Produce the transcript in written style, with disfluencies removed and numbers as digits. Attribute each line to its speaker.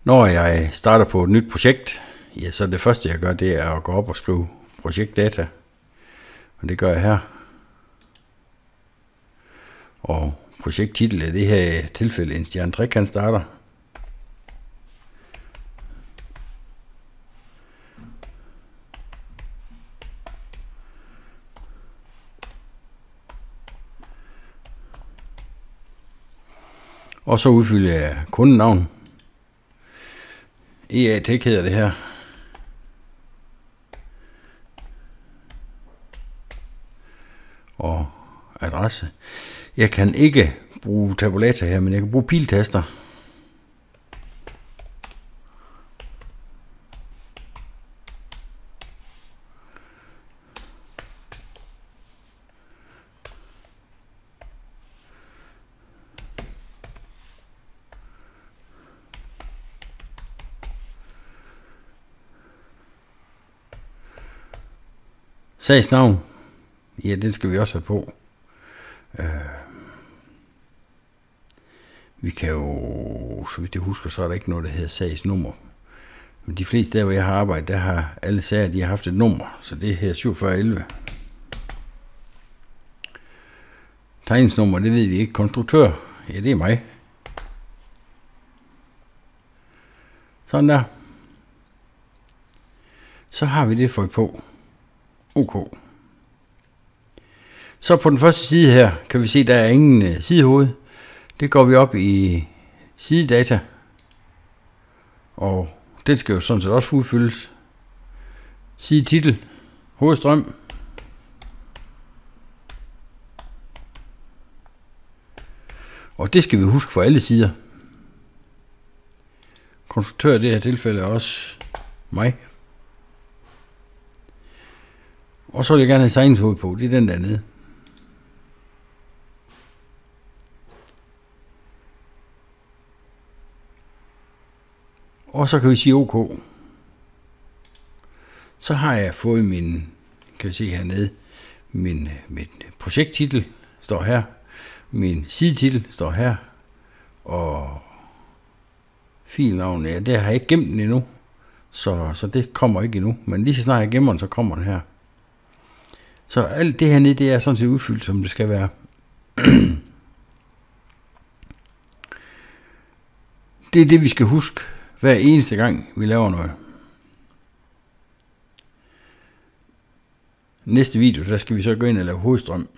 Speaker 1: Når jeg starter på et nyt projekt, ja, så det første jeg gør, det er at gå op og skrive projektdata. Og det gør jeg her. Og projekttitel er i det her tilfælde en stjerne trekant starter. Og så udfylder jeg kundenavn. EA Tech hedder det her. Og adresse. Jeg kan ikke bruge tabulator her, men jeg kan bruge piltaster. Sagsnavn. Ja, den skal vi også have på. Vi kan jo, så vidt jeg husker, så er der ikke noget, der hedder sagsnummer. Men de fleste der, hvor jeg har arbejdet, der har alle sager, de har haft et nummer. Så det er her 4711. Tegningsnummer, det ved vi ikke. Konstruktør, ja, det er mig. Sådan der. Så har vi det fået på. OK. Så på den første side her, kan vi se, der er ingen sidehoved. Det går vi op i sidedata. Og den skal jo sådan set også udfyldes. Sidetitel, hovedstrøm. Og det skal vi huske for alle sider. Konstruktør i det her tilfælde er også mig. Og så vil jeg gerne have tegningshoved på. Det er den dernede. Og så kan vi sige OK. Så har jeg fået min, kan I se hernede, min projekttitel står her. Min sidetitel står her. Og filnavnet, ja, det har jeg ikke gemt den endnu. Så det kommer ikke endnu. Men lige så snart jeg gemmer den, så kommer den her. Så alt det hernede, det er sådan set udfyldt, som det skal være. Det er det, vi skal huske hver eneste gang, vi laver noget. Næste video, der skal vi så gå ind og lave hovedstrøm.